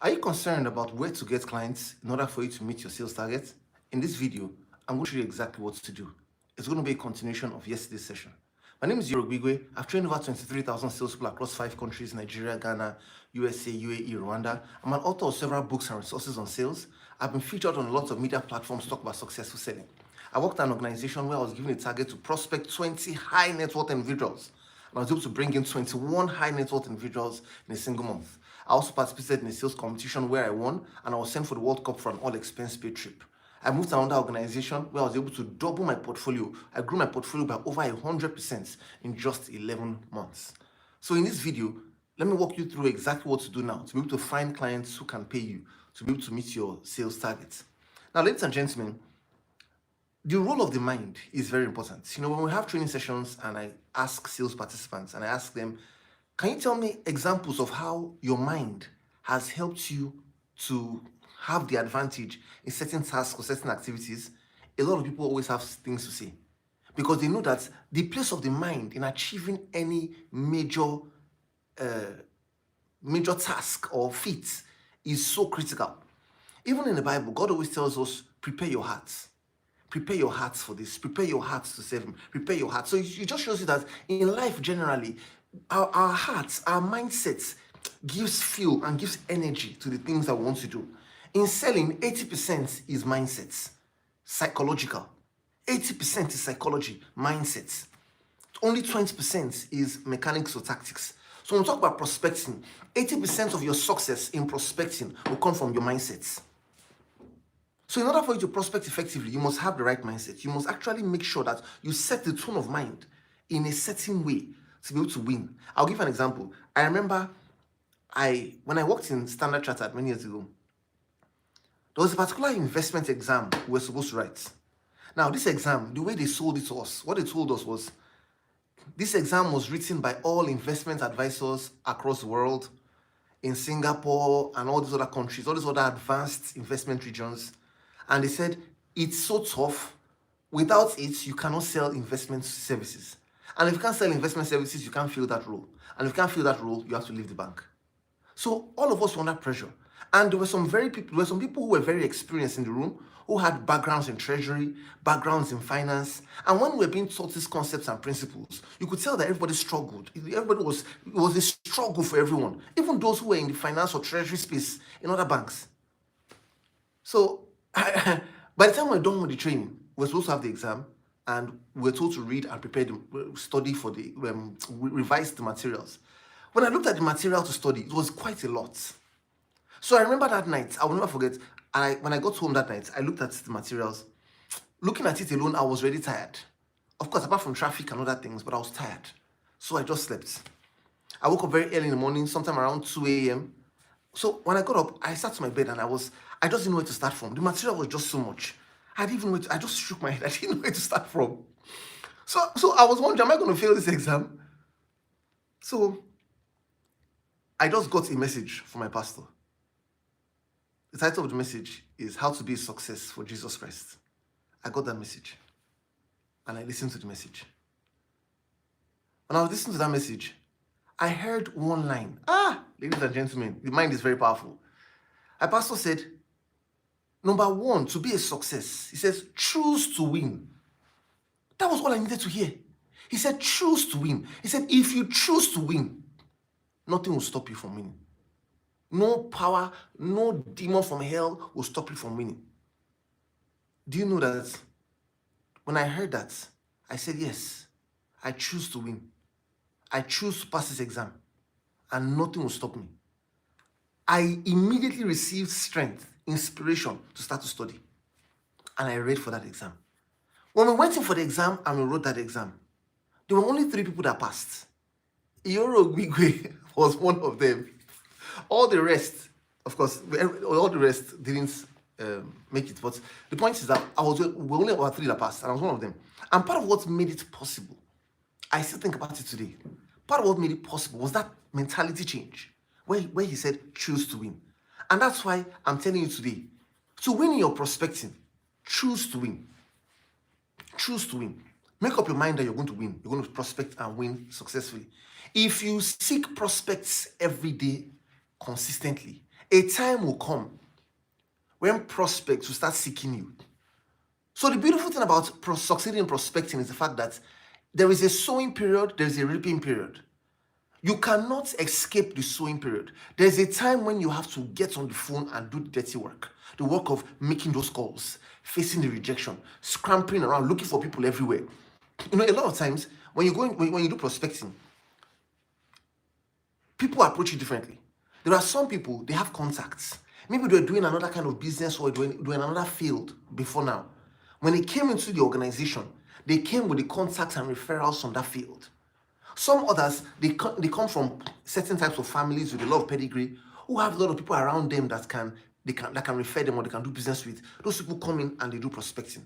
Are you concerned about where to get clients in order for you to meet your sales targets? In this video, I'm going to show you exactly what to do. It's going to be a continuation of yesterday's session. My name is Iyore. I've trained over 23,000 salespeople across 5 countries: Nigeria, Ghana, USA, UAE, Rwanda. I'm an author of several books and resources on sales. I've been featured on lots of media platforms to talk about successful selling. I worked at an organization where I was given a target to prospect 20 high net worth individuals. And I was able to bring in 21 high net worth individuals in a single month. I also participated in a sales competition where I won, and I was sent for the World Cup for an all-expense paid trip. I moved to another organization where I was able to double my portfolio. I grew my portfolio by over 100% in just 11 months. So in this video, let me walk you through exactly what to do now to be able to find clients who can pay you to be able to meet your sales targets. Now, ladies and gentlemen, the role of the mind is very important. When we have training sessions and I ask sales participants and I ask them, can you tell me examples of how your mind has helped you to have the advantage in certain tasks or certain activities? A lot of people always have things to say because they know that the place of the mind in achieving any major task or feat is so critical. Even in the Bible, God always tells us, prepare your hearts. Prepare your hearts for this. Prepare your hearts to serve Him. Prepare your hearts. So it just shows you that in life generally, our hearts, our mindsets gives fuel and gives energy to the things that we want to do. In selling, 80% is mindsets, psychological. 80% is psychology, mindsets. Only 20% is mechanics or tactics. So when we talk about prospecting, 80% of your success in prospecting will come from your mindsets. So in order for you to prospect effectively, you must have the right mindset. You must actually make sure that you set the tone of mind in a certain way to be able to win. I'll give an example. I remember when I worked in Standard Chartered many years ago, there was a particular investment exam we were supposed to write. Now, this exam, the way they sold it to us, what they told us was, this exam was written by all investment advisors across the world, in Singapore and all these other countries, all these other advanced investment regions. And they said, it's so tough. Without it, you cannot sell investment services. And if you can't sell investment services, you can't fill that role. And if you can't fill that role, you have to leave the bank. So all of us were under pressure. And there were some people who were very experienced in the room, who had backgrounds in treasury, backgrounds in finance. And when we were being taught these concepts and principles, you could tell that everybody struggled. It was a struggle for everyone, even those who were in the finance or treasury space in other banks. So by the time we were done with the training, we were supposed to have the exam, and we were told to read and prepare study for the revise the materials. When I looked at the material to study, it was quite a lot. So I remember that night, I will never forget, when I got home that night, I looked at the materials. Looking at it alone, I was really tired. Of course, apart from traffic and other things, but I was tired. So I just slept. I woke up very early in the morning, sometime around 2 a.m. So when I got up, I sat to my bed and I just didn't know where to start from. The material was just so much. I just shook my head. I didn't know where to start from. So I was wondering, am I going to fail this exam? So I just got a message from my pastor. The title of the message is How to Be a Success for Jesus Christ. I got that message and I listened to the message. When I was listening to that message, I heard one line. Ladies and gentlemen, the mind is very powerful. My pastor said, number one, to be a success, he says, choose to win. That was all I needed to hear. He said, choose to win. He said, if you choose to win, nothing will stop you from winning. No power, no demon from hell will stop you from winning. Do you know that when I heard that, I said, yes, I choose to win. I choose to pass this exam, and nothing will stop me. I immediately received strength, inspiration to start to study. And I read for that exam. When we went in for the exam and we wrote that exam, there were only 3 people that passed. Iyore was one of them. All the rest, of course, all the rest didn't make it. But the point is that we only about 3 that passed, and I was one of them. And part of what made it possible, I still think about it today, part of what made it possible was that mentality change, where he said, choose to win. And that's why I'm telling you today, to win in your prospecting, choose to win. Choose to win. Make up your mind that you're going to win. You're going to prospect and win successfully. If you seek prospects every day, consistently, a time will come when prospects will start seeking you. So the beautiful thing about succeeding in prospecting is the fact that there is a sowing period, there is a reaping period. You cannot escape the sowing period. There's a time when you have to get on the phone and do the dirty work. The work of making those calls, facing the rejection, scrambling around, looking for people everywhere. A lot of times when you do prospecting, people approach you differently. There are some people, they have contacts. Maybe they're doing another kind of business or doing another field before now. When they came into the organization, they came with the contacts and referrals from that field. Some others, they come from certain types of families with a lot of pedigree who have a lot of people around them that can refer them or they can do business with. Those people come in and they do prospecting.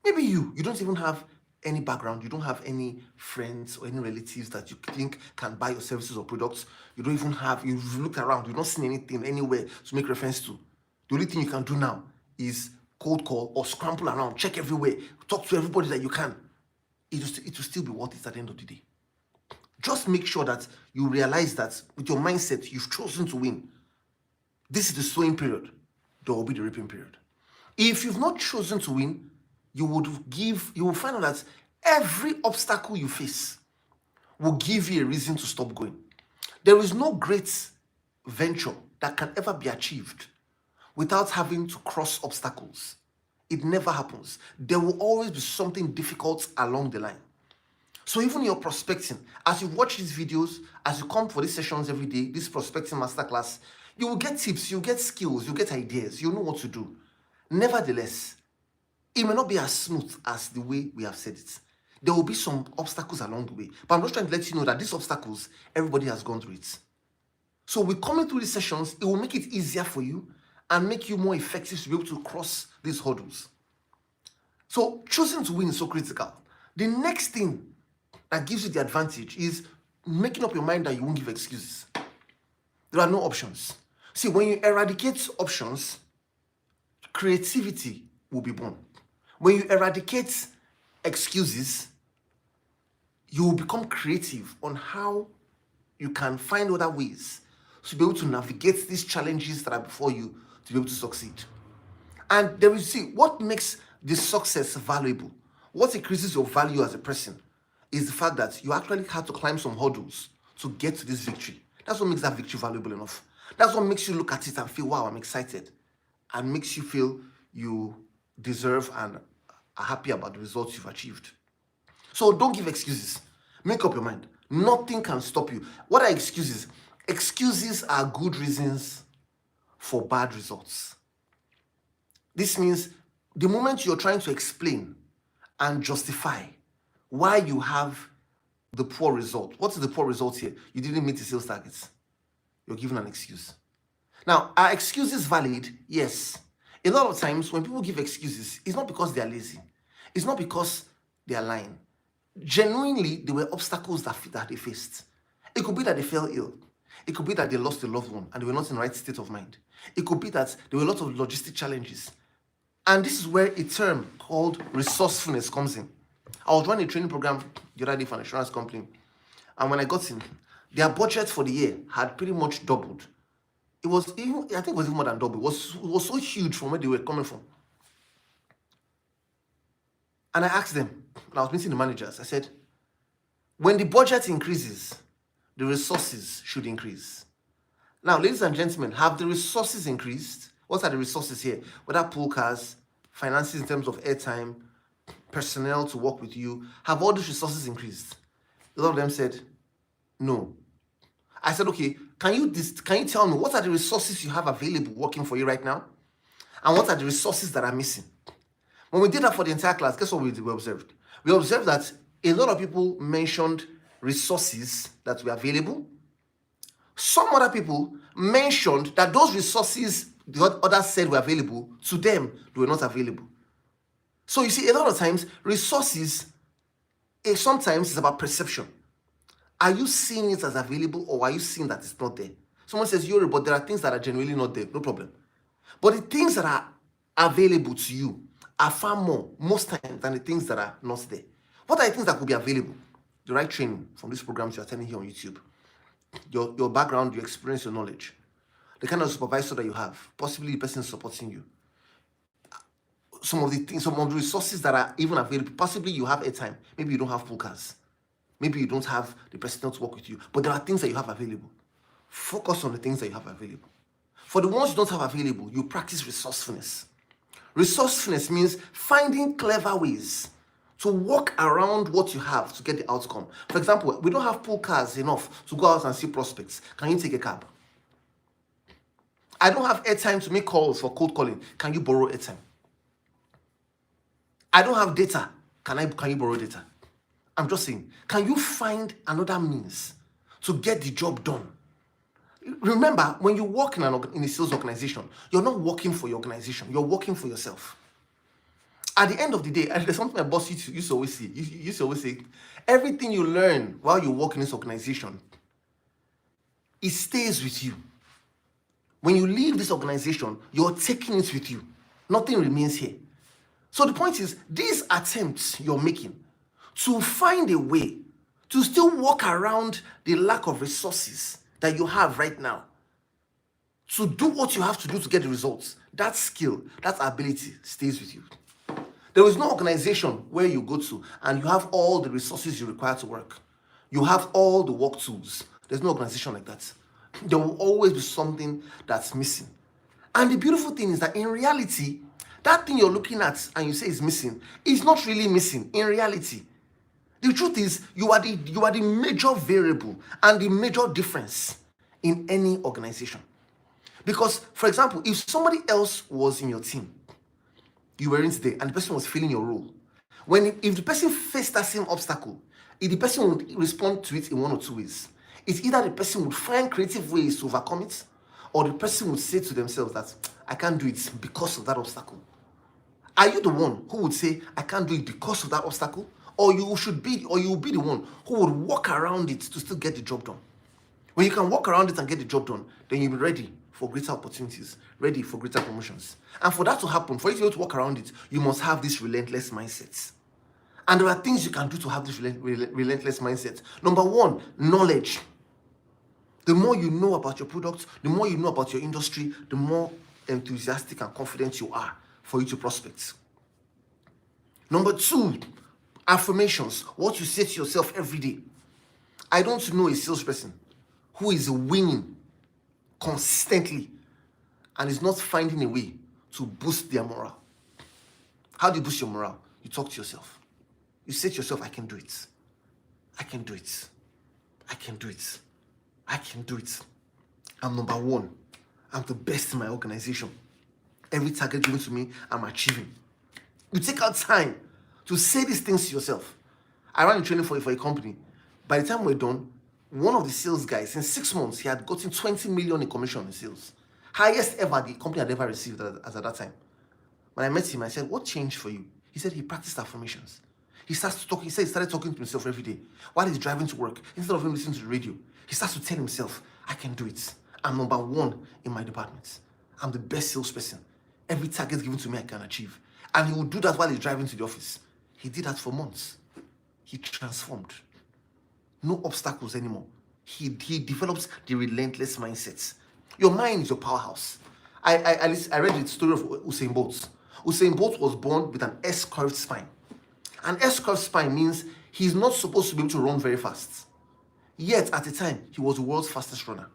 Maybe you don't even have any background, you don't have any friends or any relatives that you think can buy your services or products. You don't even have, you've looked around, you've not seen anything anywhere to make reference to. The only thing you can do now is cold call or scramble around, check everywhere, talk to everybody that you can. It will still be worth it at the end of the day. Just make sure that you realize that with your mindset, you've chosen to win. This is the sowing period. There will be the reaping period. If you've not chosen to win, you will find out that every obstacle you face will give you a reason to stop going. There is no great venture that can ever be achieved without having to cross obstacles. It never happens. There will always be something difficult along the line. So even your prospecting, as you watch these videos, as you come for these sessions every day, this prospecting masterclass, you will get tips, you'll get skills, you'll get ideas, you'll know what to do. Nevertheless, it may not be as smooth as the way we have said it. There will be some obstacles along the way. But I'm just trying to let you know that these obstacles, everybody has gone through it. So with coming through these sessions, it will make it easier for you and make you more effective to be able to cross these hurdles. So choosing to win is so critical. The next thing that gives you the advantage is making up your mind that you won't give excuses. There are no options. See, when you eradicate options, creativity will be born. When you eradicate excuses, you will become creative on how you can find other ways to be able to navigate these challenges that are before you to be able to succeed. And there is, see, what makes this success valuable, what increases your value as a person, is the fact that you actually had to climb some hurdles to get to this victory. That's what makes that victory valuable enough. That's what makes you look at it and feel, wow, I'm excited. And makes you feel you deserve and are happy about the results you've achieved. So don't give excuses. Make up your mind. Nothing can stop you. What are excuses? Excuses are good reasons for bad results. This means the moment you're trying to explain and justify why you have the poor result. What is the poor result here? You didn't meet the sales targets. You're given an excuse. Now, are excuses valid? Yes. A lot of times when people give excuses, it's not because they are lazy. It's not because they are lying. Genuinely, there were obstacles that they faced. It could be that they fell ill. It could be that they lost a loved one and they were not in the right state of mind. It could be that there were a lot of logistic challenges. And this is where a term called resourcefulness comes in. I was running a training program the other day for an insurance company. And when I got in, their budget for the year had pretty much doubled. It was even, I think it was even more than double. It was so huge from where they were coming from. And I asked them, when I was meeting the managers, I said, when the budget increases, the resources should increase. Now, ladies and gentlemen, have the resources increased? What are the resources here? Whether pool cars, finances in terms of airtime, personnel to work with you, have all these resources increased? A lot of them said, no. I said, okay, can you tell me what are the resources you have available working for you right now? And what are the resources that are missing? When we did that for the entire class, guess what we observed? We observed that a lot of people mentioned resources that were available. Some other people mentioned that those resources the others said were available, to them, they were not available. So you see, a lot of times, resources, sometimes it's about perception. Are you seeing it as available or are you seeing that it's not there? Someone says, Iyore, but there are things that are genuinely not there. No problem. But the things that are available to you are far more, most times, than the things that are not there. What are the things that could be available? The right training from these programs you're attending here on YouTube. Your background, your experience, your knowledge. the kind of supervisor that you have, possibly the person supporting you, some of the resources that are even available, possibly you have airtime, maybe you don't have full cars, maybe you don't have the personnel to work with you, but there are things that you have available. Focus on the things that you have available. For the ones you don't have available, you practice resourcefulness. Resourcefulness means finding clever ways to work around what you have to get the outcome. For example, we don't have pool cars enough to go out and see prospects. Can you take a cab? I don't have airtime to make calls for cold calling. Can you borrow airtime? I don't have data. Can you borrow data? I'm just saying, can you find another means to get the job done? Remember, when you work in a sales organization, you're not working for your organization. You're working for yourself. At the end of the day, and there's something my boss used to always say, everything you learn while you work in this organization, it stays with you. When you leave this organization, you're taking it with you. Nothing remains here. So the point is, these attempts you're making to find a way to still walk around the lack of resources that you have right now, to do what you have to do to get the results, that skill, that ability stays with you. There is no organization where you go to and you have all the resources you require to work. You have all the work tools. There's no organization like that. There will always be something that's missing. And the beautiful thing is that in reality, that thing you're looking at and you say is missing is not really missing in reality. The truth is, you are the major variable and the major difference in any organization. Because, for example, if somebody else was in your team, you were in today, and the person was filling your role, if the person faced that same obstacle, if the person would respond to it in one or two ways. It's either the person would find creative ways to overcome it, or the person would say to themselves that, I can't do it because of that obstacle. Are you the one who would say, I can't do it because of that obstacle? Or you will be the one who would walk around it to still get the job done? When you can walk around it and get the job done, then you'll be ready for greater opportunities, ready for greater promotions. And for that to happen, for you to be able to walk around it, you must have this relentless mindset. And there are things you can do to have this relentless mindset. Number one, knowledge. The more you know about your product, the more you know about your industry, the more enthusiastic and confident you are for you to prospect. Number two, affirmations. What you say to yourself every day. I don't know a salesperson who is winning consistently and is not finding a way to boost their morale. How do you boost your morale? You talk to yourself. You say to yourself, I can do it. I can do it. I can do it. I can do it. I'm number one. I'm the best in my organization. Every target given to me, I'm achieving. You take out time to say these things to yourself. I ran a training for a company. By the time we're done, one of the sales guys, in 6 months, he had gotten 20 million in commission in sales. Highest ever the company had ever received as at that time. When I met him, I said, what changed for you? He said he practiced affirmations. He started talking to himself every day. While he's driving to work, instead of him listening to the radio, he starts to tell himself, I can do it. I'm number one in my department. I'm the best salesperson. Every target given to me, I can achieve. And he would do that while he's driving to the office. He did that for months. He transformed. No obstacles anymore. He develops the relentless mindsets. Your mind is your powerhouse. I read the story of Usain Bolt. Usain Bolt was born with an S-curved spine. An S-curved spine means he's not supposed to be able to run very fast. Yet, at the time, he was the world's fastest runner.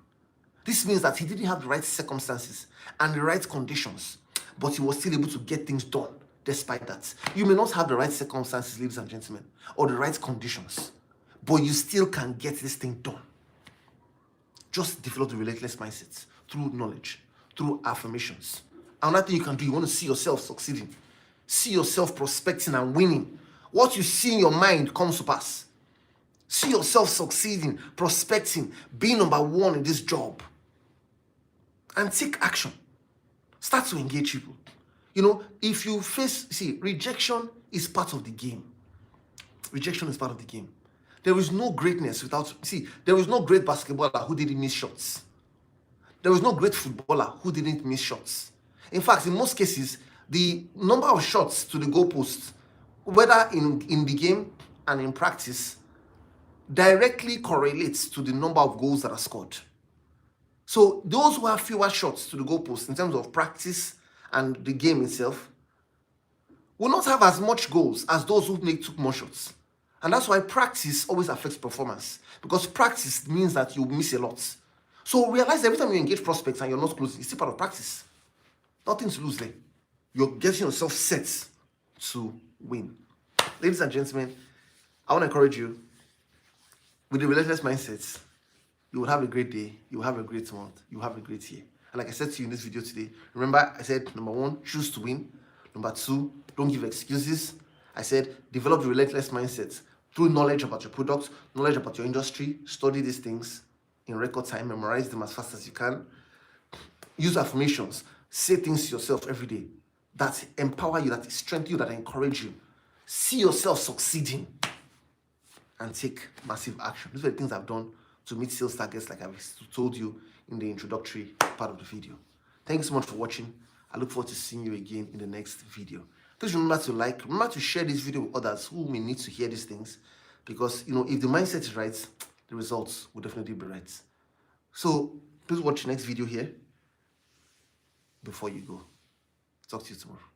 This means that he didn't have the right circumstances and the right conditions, but he was still able to get things done despite that. You may not have the right circumstances, ladies and gentlemen, or the right conditions, but you still can get this thing done. Just develop the relentless mindset through knowledge, through affirmations. Another thing you can do, you want to see yourself succeeding. See yourself prospecting and winning. What you see in your mind comes to pass. See yourself succeeding, prospecting, being number one in this job. And take action. Start to engage people. You know, if you rejection is part of the game. Rejection is part of the game. There is no greatness without, there is no great basketballer who didn't miss shots. There is no great footballer who didn't miss shots. In fact, in most cases, the number of shots to the goalpost, whether in the game and in practice, directly correlates to the number of goals that are scored. So those who have fewer shots to the goalpost in terms of practice and the game itself will not have as much goals as those who took more shots. And that's why practice always affects performance, because practice means that you miss a lot. So realize every time you engage prospects and you're not closing, it's still part of practice. Nothing to lose there. You're getting yourself set to win. Ladies and gentlemen, I want to encourage you with the relentless mindset. You will have a great day. You will have a great month. You will have a great year. And like I said to you in this video today, remember I said, number one, choose to win. Number two, don't give excuses. I said, develop the relentless mindset through knowledge about your product, knowledge about your industry. Study these things in record time. Memorize them as fast as you can. Use affirmations. Say things to yourself every day that empower you, that strengthen you, that encourage you. See yourself succeeding and take massive action. These are the things I've done to meet sales targets, like I've told you in the introductory part of the video. Thanks so much for watching. I look forward to seeing you again in the next video. Please remember to share this video with others who may need to hear these things, because if the mindset is right, the results will definitely be right. So please watch the next video here before you go. Talk to you tomorrow.